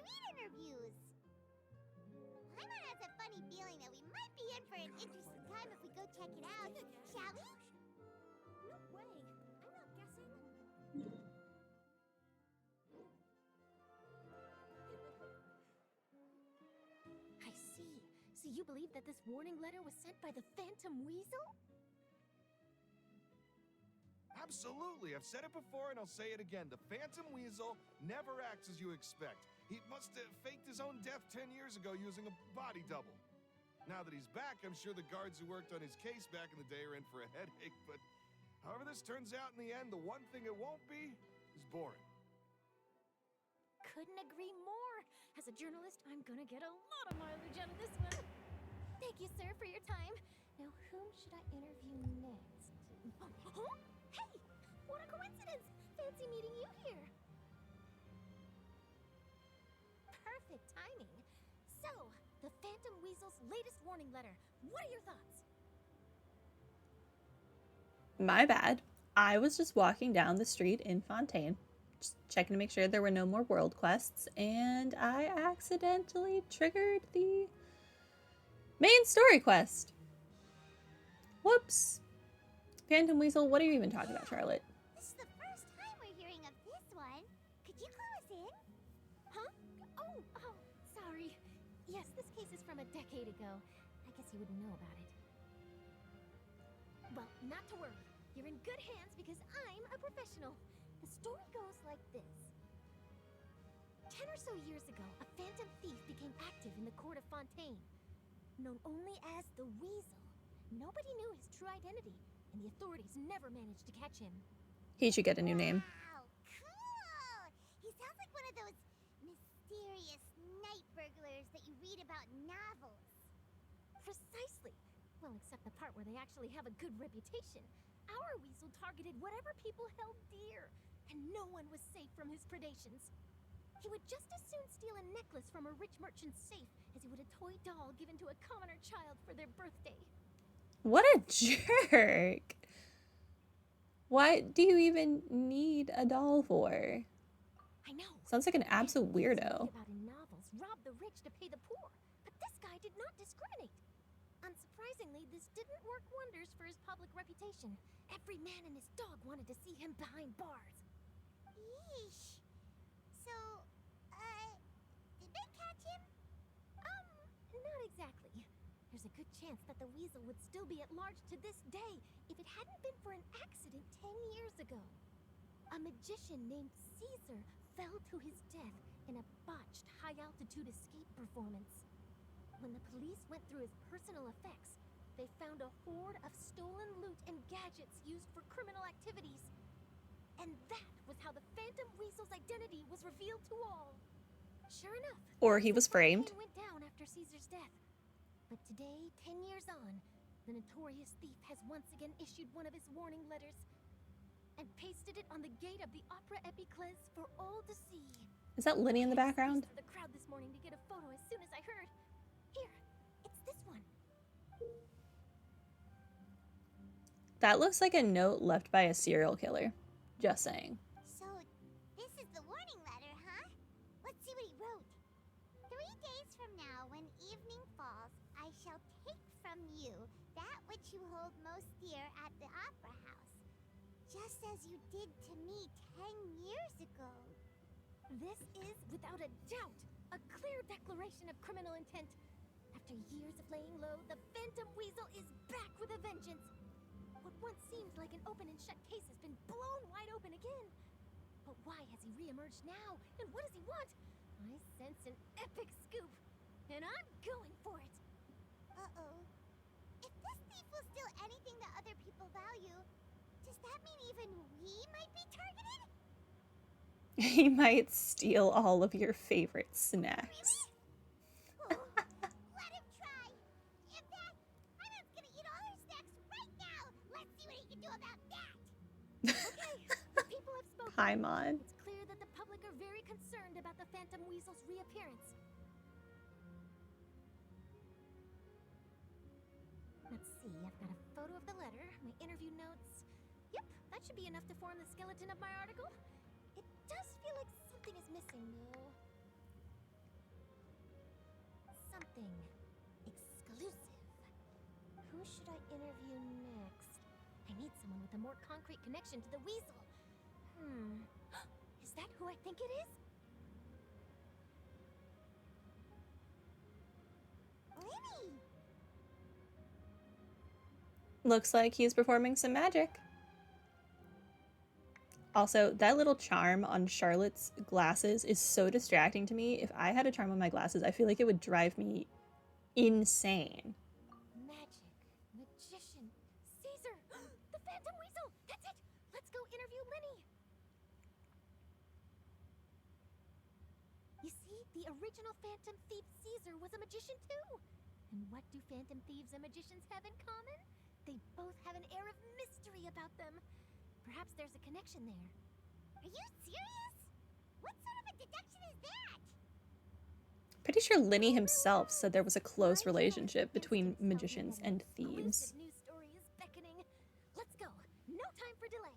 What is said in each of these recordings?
speed interviews. Paimon has a funny feeling that we might be in for an interesting time if we go check it out. Shall we? No way. I'm not guessing. I see. So you believe that this warning letter was sent by the Phantom Weasel? Absolutely. I've said it before and I'll say it again. The Phantom Weasel never acts as you expect. He must have faked his own death 10 years ago using a body double. Now that he's back, I'm sure the guards who worked on his case back in the day are in for a headache, but however this turns out in the end, the one thing it won't be is boring. Couldn't agree more. As a journalist, I'm gonna get a lot of mileage out of this one. Thank you, sir, for your time. Now, whom should I interview next? Huh? Hey! What a coincidence! Fancy meeting you here. Perfect timing. So, the Phantom Weasel's latest warning letter. What are your thoughts? My bad. I was just walking down the street in Fontaine, just checking to make sure there were no more world quests, and I accidentally triggered the main story quest. Whoops. Phantom Weasel, what are you even talking about, Charlotte? This is the first time we're hearing of this one. Could you clue us in? Huh? Oh, sorry. Yes, this case is from a decade ago. I guess you wouldn't know about it. Well, not to worry. You're in good hands because I'm a professional. The story goes like this. 10 or so years ago, a phantom thief became active in the court of Fontaine. Known only as the Weasel, nobody knew his true identity, and the authorities never managed to catch him. He should get a new name. Wow, cool! He sounds like one of those mysterious night burglars that you read about in novels. Precisely. Well, except the part where they actually have a good reputation. Our Weasel targeted whatever people held dear, and no one was safe from his predations. He would just as soon steal a necklace from a rich merchant's safe as he would a toy doll given to a commoner child for their birthday. What a jerk! What do you even need a doll for? I know. Sounds like an absolute weirdo. About in novels, rob the rich to pay the poor, but this guy did not discriminate. Unsurprisingly, this didn't work wonders for his public reputation. Every man and his dog wanted to see him behind bars. Yeesh. So, did they catch him? Not exactly. There's a good chance that the Weasel would still be at large to this day if it hadn't been for an accident 10 years ago. A magician named Caesar fell to his death in a botched high-altitude escape performance. When the police went through his personal effects, they found a hoard of stolen loot and gadgets used for criminal activities. And that was how the Phantom Weasel's identity was revealed to all. Sure enough, Or he was framed. went down after Caesar's death. But today, 10 years on, the notorious thief has once again issued one of his warning letters and pasted it on the gate of the Opera Epiclese for all to see. Is that Lyney in the background? I the crowd this morning to get a photo as soon as I heard. Here, it's this one. That looks like a note left by a serial killer. Just saying. So, this is the warning letter, huh? Let's see what he wrote. 3 days from now, when evening falls, I shall take from you that which you hold most dear at the Opera House, just as you did to me 10 years ago. This is, without a doubt, a clear declaration of criminal intent. After years of laying low, the Phantom Weasel is back with a vengeance. What once seemed like an open and shut case has been blown wide open again. But why has he reemerged now? And what does he want? I sense an epic scoop, and I'm going for it. Uh-oh. If this thief will steal anything that other people value, does that mean even we might be targeted? He might steal all of your favorite snacks. Really? Oh, let him try. If that, Hyman's gonna eat all our snacks right now. Let's see what he can do about that. Okay, the people have spoken. Paimon. It's clear that the public are very concerned about the Phantom Weasel's reappearance. Let's see, I've got a photo of the letter, my interview notes. Yep, that should be enough to form the skeleton of my article. It does feel like something is missing, though. something exclusive. Who should I interview next? I need someone with a more concrete connection to the weasel. Is that who I think it is? Lyney! Looks like he's performing some magic. Also, that little charm on Charlotte's glasses is so distracting to me. If I had a charm on my glasses, I feel like it would drive me insane. Magic, magician, Caesar, the Phantom Weasel. That's it. Let's go interview Lyney. You see, the original Phantom Thief Caesar was a magician too. And what do Phantom Thieves and magicians have in common? They both have an air of mystery about them. Perhaps there's a connection there. Are you serious? What sort of a deduction is that? Pretty sure Lyney himself said there was a close relationship between magicians and thieves. News story is beckoning. Let's go. No time for delay.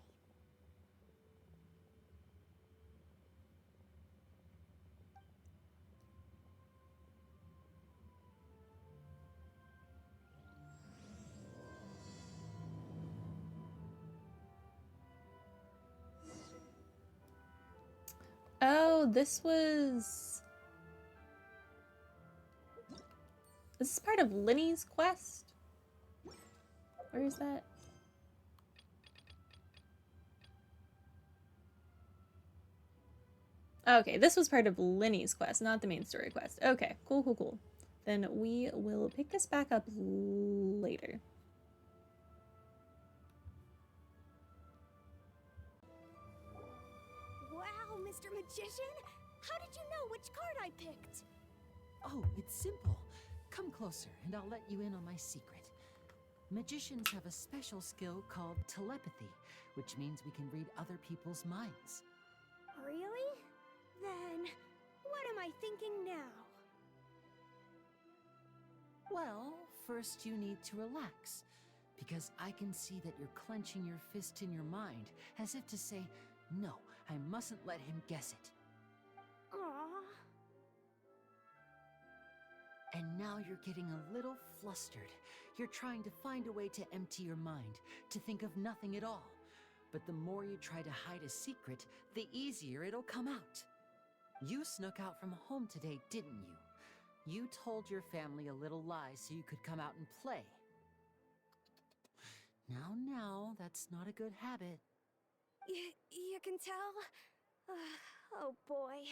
Oh, this is part of Lyney's quest? Where is that? Okay, this was part of Lyney's quest, not the main story quest. Okay, cool. Then we will pick this back up later. Wow, Mr. Magician! How did you know which card I picked? Oh, it's simple. Come closer, and I'll let you in on my secret. Magicians have a special skill called telepathy, which means we can read other people's minds. Really? Then, what am I thinking now? Well, first you need to relax, because I can see that you're clenching your fist in your mind, as if to say, no, I mustn't let him guess it. Aww. And now you're getting a little flustered. You're trying to find a way to empty your mind, to think of nothing at all. But the more you try to hide a secret, the easier it'll come out. You snuck out from home today, didn't you? You told your family a little lie so you could come out and play. Now, that's not a good habit. You can tell? Oh boy,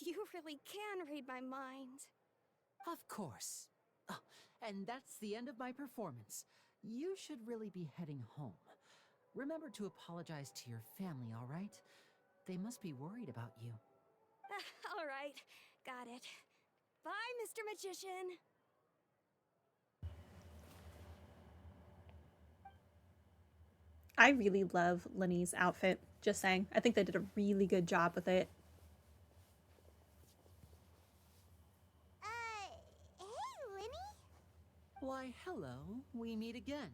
you really can read my mind. Of course. Oh, and that's the end of my performance. You should really be heading home. Remember to apologize to your family, all right? They must be worried about you. All right, got it. Bye, Mr. Magician. I really love Lyney's outfit, just saying. I think they did a really good job with it. Hey, Lyney? Why, hello. We meet again.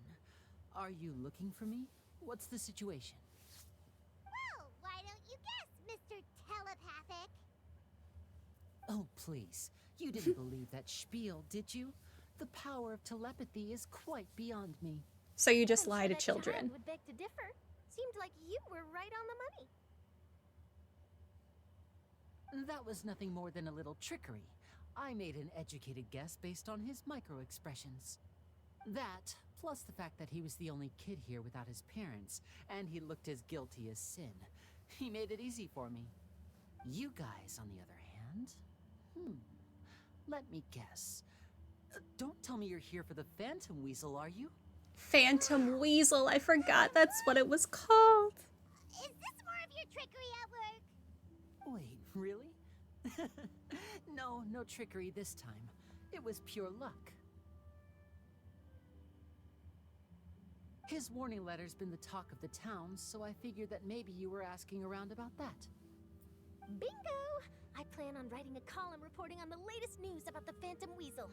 Are you looking for me? What's the situation? Well, why don't you guess, Mr. Telepathic? Oh, please. You didn't believe that spiel, did you? The power of telepathy is quite beyond me. So you just I'm lie sure to that children. child would beg to differ. Seemed like you were right on the money. That was nothing more than a little trickery. I made an educated guess based on his micro-expressions. That, plus the fact that he was the only kid here without his parents, and he looked as guilty as sin. He made it easy for me. You guys, on the other hand... Let me guess. Don't tell me you're here for the Phantom Weasel, are you? Phantom Weasel, I forgot that's what it was called. Is this more of your trickery at work? Wait, really? No trickery this time. It was pure luck. His warning letter's been the talk of the town, so I figured that maybe you were asking around about that. Bingo! I plan on writing a column reporting on the latest news about the Phantom Weasel.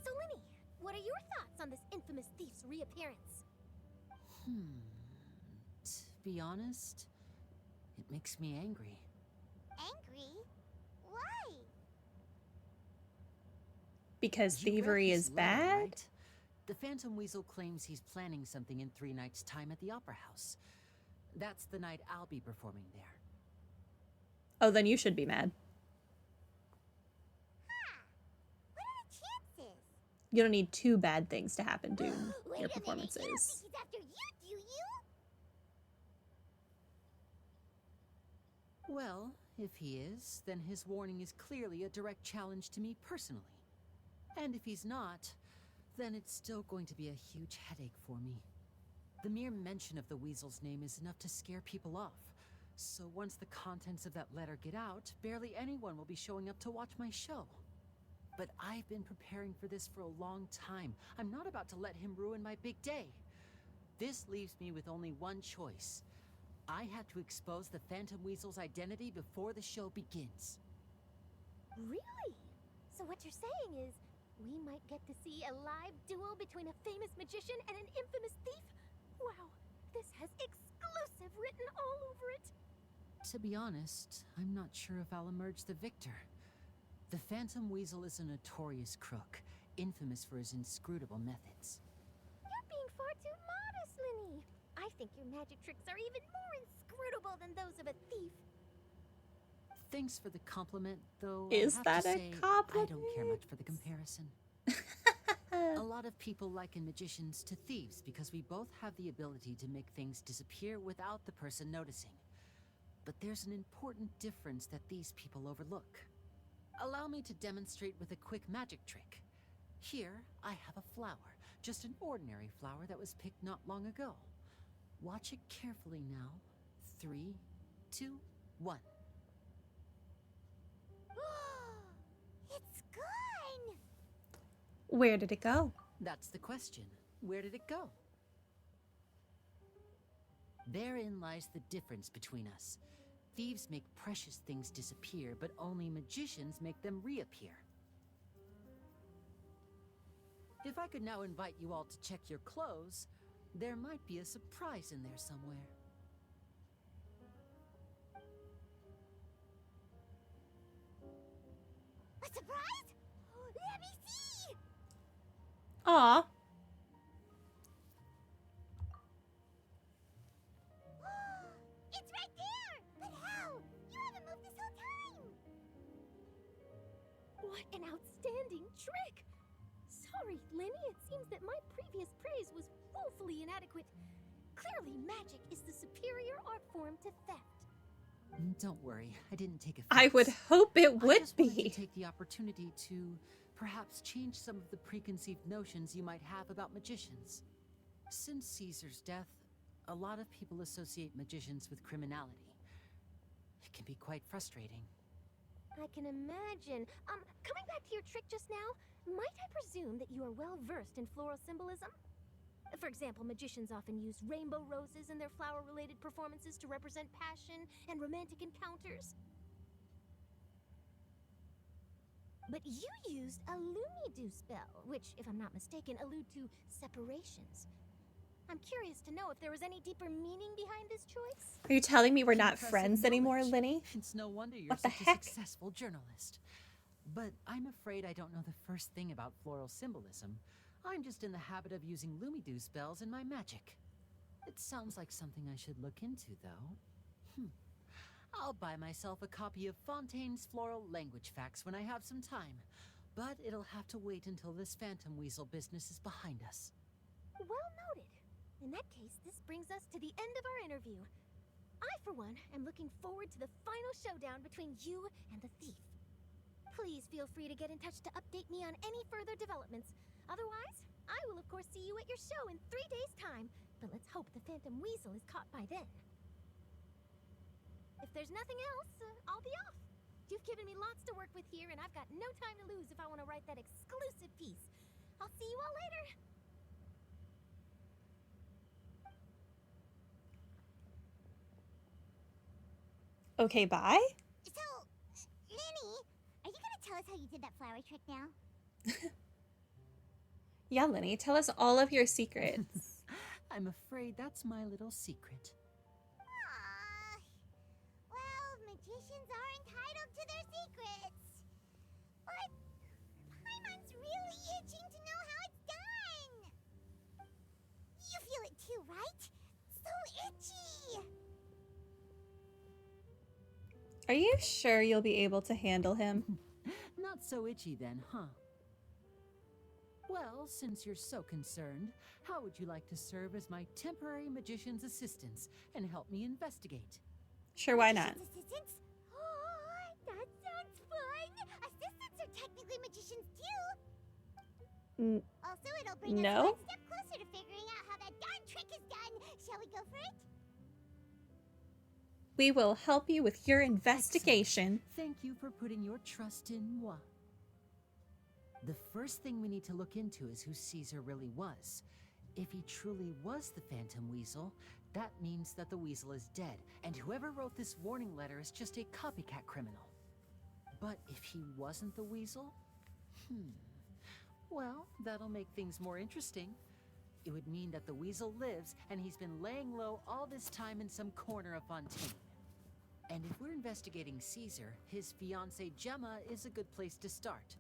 So, Lyney, what are your thoughts on this infamous thief's reappearance? To be honest, it makes me angry. Angry? Why? Because You read thievery this is letter, bad? right? The Phantom Weasel claims he's planning something in 3 nights' time at the Opera House. That's the night I'll be performing there. Oh, then you should be mad. What are the chances? You don't need 2 bad things to happen during Wait your a minute, you don't performances. think he's after you, do you? Well, if he is, then his warning is clearly a direct challenge to me personally. And if he's not, then it's still going to be a huge headache for me. The mere mention of the Weasel's name is enough to scare people off. So once the contents of that letter get out, barely anyone will be showing up to watch my show. But I've been preparing for this for a long time. I'm not about to let him ruin my big day. This leaves me with only one choice. I have to expose the Phantom Weasel's identity before the show begins. Really? So what you're saying is, we might get to see a live duel between a famous magician and an infamous thief? Wow, this has exclusive written all over it. To be honest, I'm not sure if I'll emerge the victor. The Phantom Weasel is a notorious crook, infamous for his inscrutable methods. You're being far too modest, Lyney. I think your magic tricks are even more inscrutable than those of a thief. Thanks for the compliment, though. Is I have that to a say, compliment? I don't care much for the comparison. A lot of people liken magicians to thieves because we both have the ability to make things disappear without the person noticing. But there's an important difference that these people overlook. Allow me to demonstrate with a quick magic trick. Here, I have a flower, just an ordinary flower that was picked not long ago. Watch it carefully now. 3, 2, 1. It's gone! Where did it go? That's the question. Where did it go? Therein lies the difference between us. Thieves make precious things disappear, but only magicians make them reappear. If I could now invite you all to check your clothes, there might be a surprise in there somewhere. A surprise? Let me see! Aw. It's right there! But how? You haven't moved this whole time! What an outstanding trick! Sorry, Lyney, it seems that my previous praise was woefully inadequate. Clearly, magic is the superior art form to theft. Don't worry, I didn't take offense. I would hope it I would just wanted be. to take the opportunity to perhaps change some of the preconceived notions you might have about magicians. Since Caesar's death, a lot of people associate magicians with criminality. It can be quite frustrating. I can imagine. Coming back to your trick just now, might I presume that you are well versed in floral symbolism? For example, magicians often use rainbow roses in their flower-related performances to represent passion and romantic encounters. But you used a Lumi-Do spell, which, if I'm not mistaken, allude to separations. I'm curious to know if there was any deeper meaning behind this choice. Are you telling me we're not Impressive friends anymore, knowledge. Lyney? It's no wonder you're What the such a heck? successful journalist. But I'm afraid I don't know the first thing about floral symbolism. I'm just in the habit of using Lumi-Do spells in my magic. It sounds like something I should look into, though. I'll buy myself a copy of Fontaine's Floral Language Facts when I have some time. But it'll have to wait until this Phantom Weasel business is behind us. Well noted. In that case, this brings us to the end of our interview. I, for one, am looking forward to the final showdown between you and the thief. Please feel free to get in touch to update me on any further developments. Otherwise, I will of course see you at your show in 3 days' time, but let's hope the Phantom Weasel is caught by then. If there's nothing else, I'll be off. You've given me lots to work with here, and I've got no time to lose if I want to write that exclusive piece. I'll see you all later. Okay, bye. So, Lyney, are you gonna tell us how you did that flower trick now? Yeah, Lyney, tell us all of your secrets. I'm afraid that's my little secret. Aww. Well, magicians are entitled to their secrets. But Paimon's real Are you sure you'll be able to handle him? Not so itchy then, huh? Well, since you're so concerned, how would you like to serve as my temporary magician's assistants and help me investigate? Sure, why not? Assistants? Oh, that sounds fun! Assistants are technically magicians too! Also, it'll bring us No? one step closer to figuring out how that darn trick is done! Shall we go for it? We will help you with your investigation. Thank you for putting your trust in moi. The first thing we need to look into is who Caesar really was. If he truly was the Phantom Weasel, that means that the Weasel is dead, and whoever wrote this warning letter is just a copycat criminal. But if he wasn't the Weasel? Well, that'll make things more interesting. It would mean that the Weasel lives, and he's been laying low all this time in some corner of Fontaine. And if we're investigating Caesar, his fiancée Gemma is a good place to start.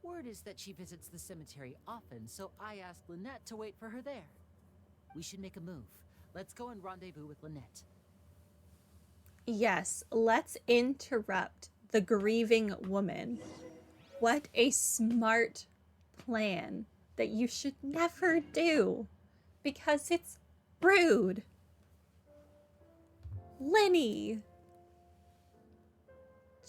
Word is that she visits the cemetery often, so I asked Lynette to wait for her there. We should make a move. Let's go and rendezvous with Lynette. Yes, let's interrupt the grieving woman. What a smart plan that you should never do, because it's rude. Lyney.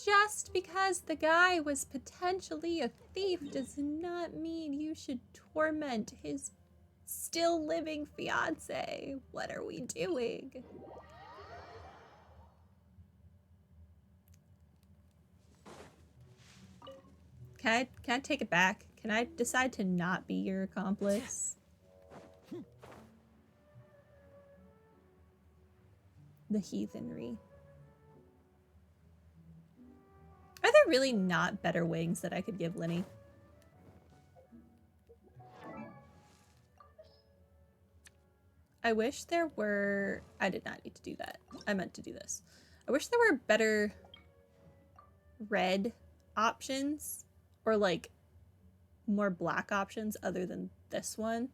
Just because the guy was potentially a thief does not mean you should torment his still living fiance. What are we doing? Can I take it back? Can I decide to not be your accomplice? The heathenry. Are there really not better wings that I could give Lyney? I wish there were... I did not need to do that. I meant to do this. I wish there were better red options, or like more black options other than this one.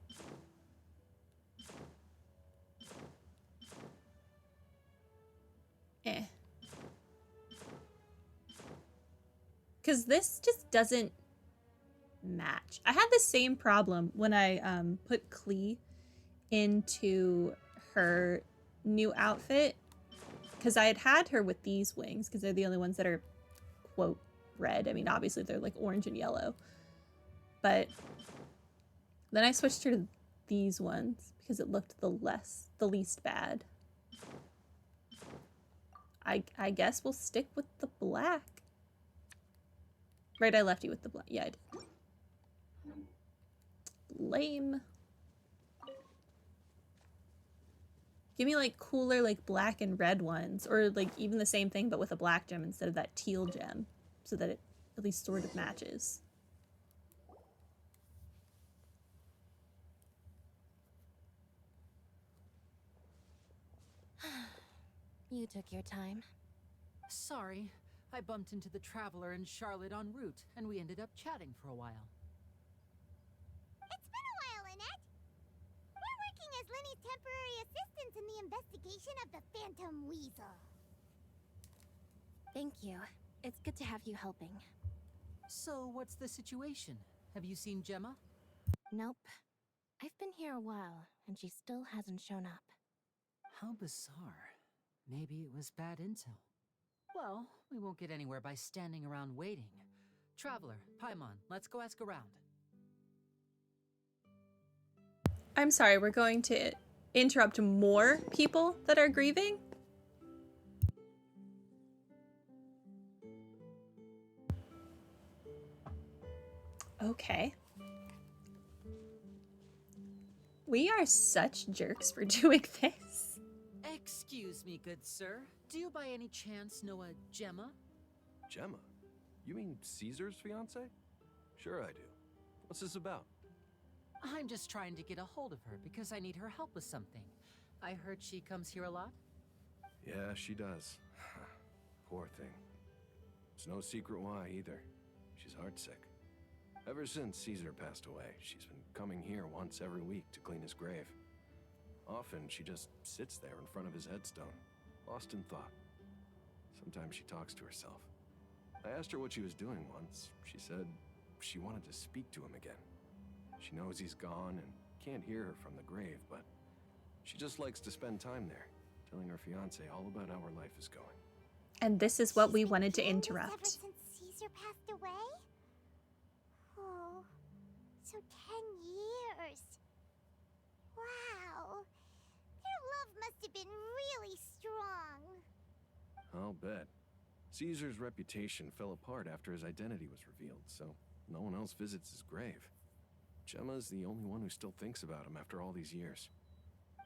Because this just doesn't match. I had the same problem when I put Klee into her new outfit, because I had her with these wings because they're the only ones that are, quote, red. I mean, obviously they're like orange and yellow, but then I switched her to these ones because it looked the least bad. I guess we'll stick with the black. Right, I left you with the black. Yeah, I did. Lame. Give me like cooler like black and red ones, or like even the same thing but with a black gem instead of that teal gem, so that it at least sort of matches. You took your time. Sorry, I bumped into the Traveler and Charlotte en route, and we ended up chatting for a while. It's been a while, Lynette. We're working as Lyney's temporary assistants in the investigation of the Phantom Weasel. Thank you. It's good to have you helping. So, what's the situation? Have you seen Gemma? Nope. I've been here a while, and she still hasn't shown up. How bizarre. Maybe it was bad intel. Well, we won't get anywhere by standing around waiting. Traveler, Paimon, let's go ask around. I'm sorry, we're going to interrupt more people that are grieving? Okay. We are such jerks for doing this. Excuse me, good sir. Do you by any chance know a Gemma? Gemma? You mean Caesar's fiance? Sure I do. What's this about? I'm just trying to get a hold of her because I need her help with something. I heard she comes here a lot. Yeah, she does. Poor thing. It's no secret why either. She's heartsick. Ever since Caesar passed away, she's been coming here once every week to clean his grave. Often she just sits there in front of his headstone, lost in thought. Sometimes she talks to herself. I asked her what she was doing once. She said she wanted to speak to him again. She knows he's gone and can't hear her from the grave, but she just likes to spend time there, telling her fiancé all about how her life is going. And this is what She's we been wanted to doing this interrupt. ever since Caesar passed away? Oh, so 10 years. Wow. Their love must have been really strong. I'll bet. Caesar's reputation fell apart after his identity was revealed, so no one else visits his grave. Gemma's the only one who still thinks about him after all these years.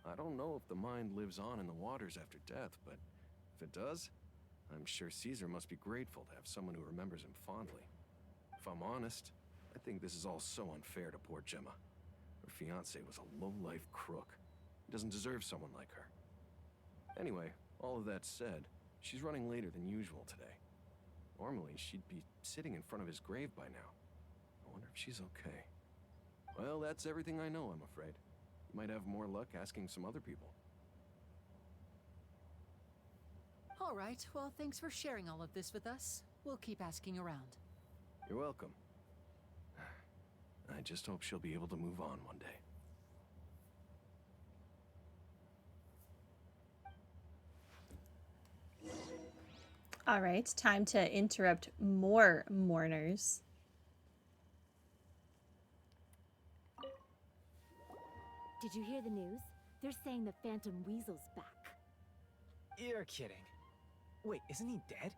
I don't know if the mind lives on in the waters after death, but if it does, I'm sure Caesar must be grateful to have someone who remembers him fondly. If I'm honest, I think this is all so unfair to poor Gemma. Her fiancé was a low-life crook. He doesn't deserve someone like her. Anyway, all of that said, she's running later than usual today. Normally, she'd be sitting in front of his grave by now. I wonder if she's okay. Well, that's everything I know, I'm afraid. You might have more luck asking some other people. All right, well, thanks for sharing all of this with us. We'll keep asking around. You're welcome. I just hope she'll be able to move on one day. All right, time to interrupt more mourners. Did you hear the news? They're saying the Phantom Weasel's back. You're kidding. Wait, isn't he dead?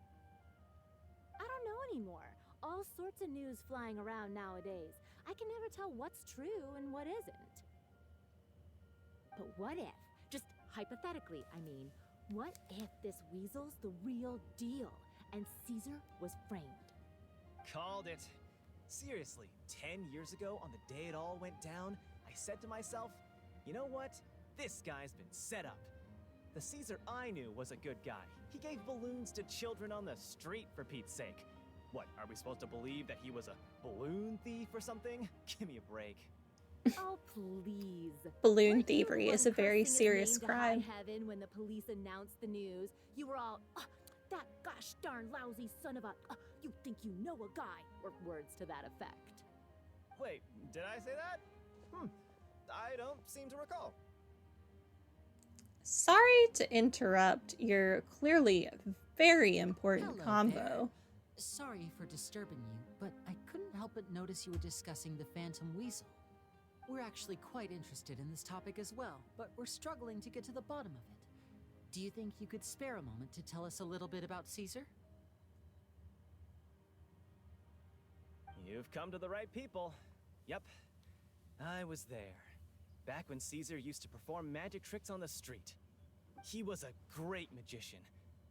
I don't know anymore. All sorts of news flying around nowadays. I can never tell what's true and what isn't. But what if, just hypothetically, I mean, what if this weasel's the real deal and Caesar was framed? Called it. Seriously, 10 years ago, on the day it all went down, I said to myself, you know what? This guy's been set up. The Caesar I knew was a good guy. He gave balloons to children on the street, for Pete's sake. What, are we supposed to believe that he was a balloon thief or something? Give me a break. Oh, please. Balloon Weren't you thievery the is one a very cursing his serious name to high crime. heaven when the police announced the news? You were all, that gosh darn lousy son of a, you think you know a guy, or words to that effect. Wait, did I say that? I don't seem to recall. Sorry to interrupt your clearly very important Hello combo. there. Sorry for disturbing you, but I couldn't help but notice you were discussing the Phantom Weasel. We're actually quite interested in this topic as well, but we're struggling to get to the bottom of it. Do you think you could spare a moment to tell us a little bit about Caesar? You've come to the right people. Yep, I was there. Back when Caesar used to perform magic tricks on the street. He was a great magician.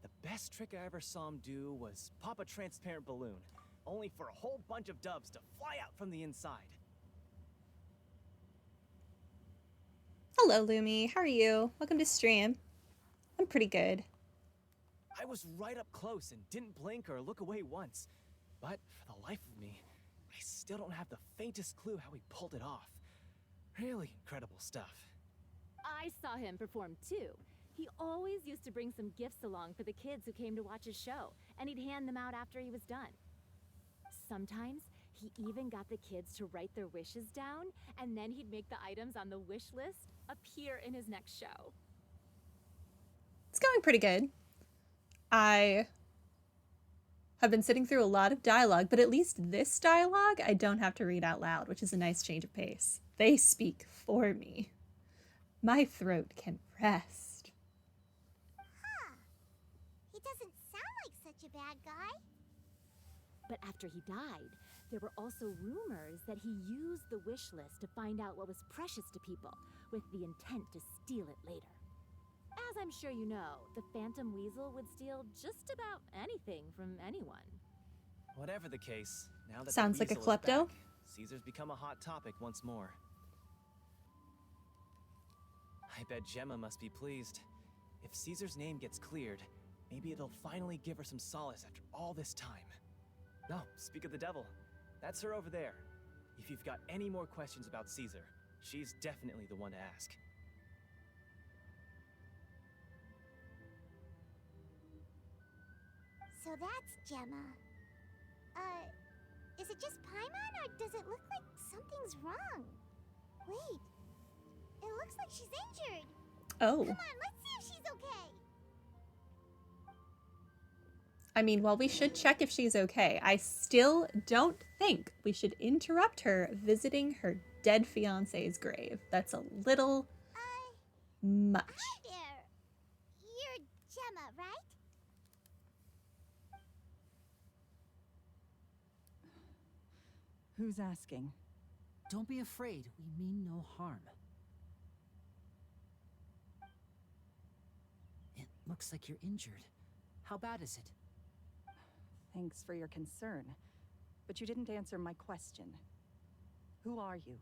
The best trick I ever saw him do was pop a transparent balloon, only for a whole bunch of doves to fly out from the inside. Hello, Lumi. How are you? Welcome to stream. I'm pretty good. I was right up close and didn't blink or look away once. But for the life of me, I still don't have the faintest clue how he pulled it off. Really incredible stuff. I saw him perform too. He always used to bring some gifts along for the kids who came to watch his show, and he'd hand them out after he was done. Sometimes, he even got the kids to write their wishes down, and then he'd make the items on the wish list appear in his next show. It's going pretty good. I have been sitting through a lot of dialogue, but at least this dialogue I don't have to read out loud, which is a nice change of pace. They speak for me. My throat can rest. Huh. He doesn't sound like such a bad guy. But after he died, there were also rumors that he used the wish list to find out what was precious to people, with the intent to steal it later. As I'm sure you know, the Phantom Weasel would steal just about anything from anyone. Whatever the case, now that Sounds the like a weasel is klepto. back, Caesar's become a hot topic once more. I bet Gemma must be pleased. If Caesar's name gets cleared, maybe it'll finally give her some solace after all this time. No, speak of the devil. That's her over there. If you've got any more questions about Caesar, she's definitely the one to ask. So that's Gemma. Is it just Paimon, or does it look like something's wrong? Wait, it looks like she's injured. Oh. Come on, let's see if she's okay. I mean, well, we should check if she's okay. I still don't think we should interrupt her visiting her dead fiance's grave. That's a little much. Hi there. You're Gemma, right? Who's asking? Don't be afraid. We mean no harm. It looks like you're injured. How bad is it? Thanks for your concern, but you didn't answer my question. Who are you,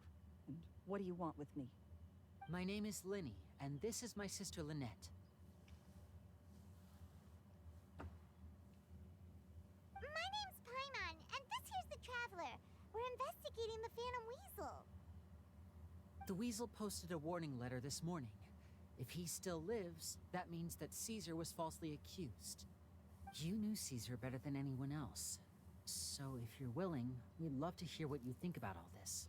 and what do you want with me? My name is Lyney, and this is my sister Lynette. My name's Paimon, and this here's the Traveler. We're investigating the Phantom Weasel. The Weasel posted a warning letter this morning. If he still lives, that means that Caesar was falsely accused. You knew Caesar better than anyone else. So if you're willing, we'd love to hear what you think about all this.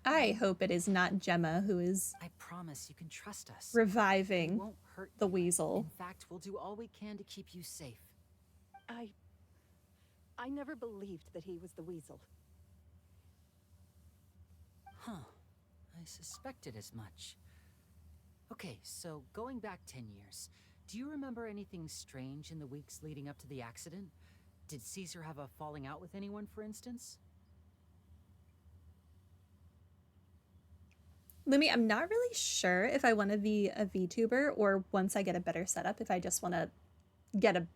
I hope it is not Gemma who is I promise you can trust us. reviving We won't hurt the you. weasel. In fact, we'll do all we can to keep you safe. I never believed that he was the Weasel. Huh. I suspected as much. Okay, so going back 10 years, do you remember anything strange in the weeks leading up to the accident? Did Caesar have a falling out with anyone, for instance? Lumi, I'm not really sure if I want to be a VTuber or once I get a better setup, if I just want to get a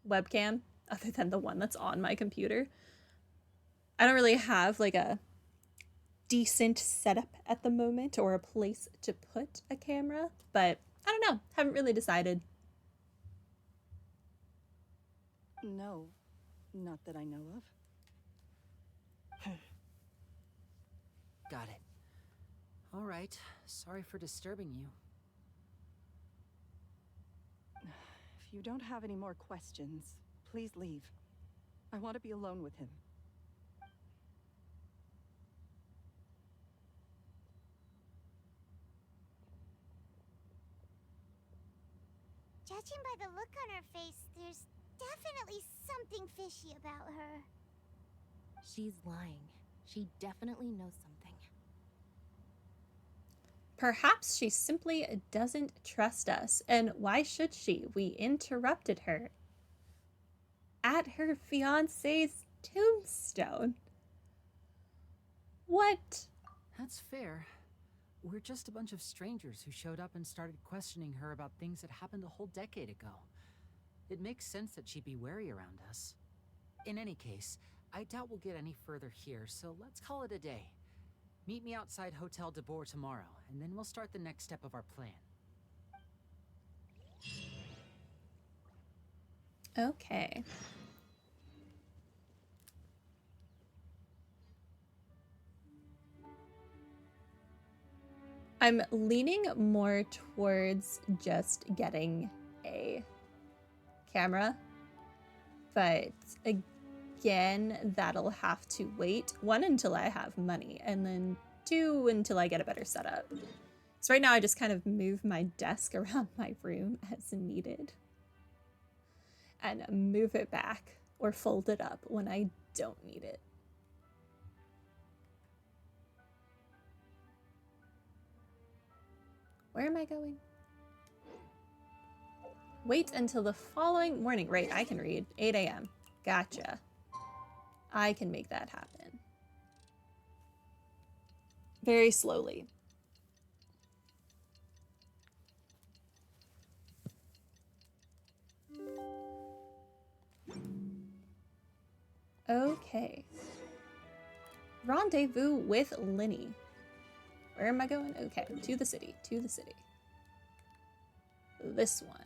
webcam other than the one that's on my computer. I don't really have like a decent setup at the moment or a place to put a camera, but I don't know. Haven't really decided. No, not that I know of. Got it. All right. Sorry for disturbing you. If you don't have any more questions, please leave. I want to be alone with him. Judging by the look on her face, there's definitely something fishy about her. She's lying. She definitely knows something. Perhaps she simply doesn't trust us. And why should she? We interrupted her at her fiance's tombstone. What? That's fair. We're just a bunch of strangers who showed up and started questioning her about things that happened a whole decade ago. It makes sense that she'd be wary around us. In any case, I doubt we'll get any further here, so let's call it a day. Meet me outside Hotel de Boer tomorrow, and then we'll start the next step of our plan. Okay. I'm leaning more towards just getting a camera, but again, that'll have to wait. 1, until I have money, and then 2, until I get a better setup. So right now I just kind of move my desk around my room as needed and move it back or fold it up when I don't need it. Where am I going? Wait until the following morning. Right, I can read. 8 a.m. Gotcha. I can make that happen. Very slowly. Okay. Rendezvous with Lyney. Where am I going? Okay, to the city, to the city. This one.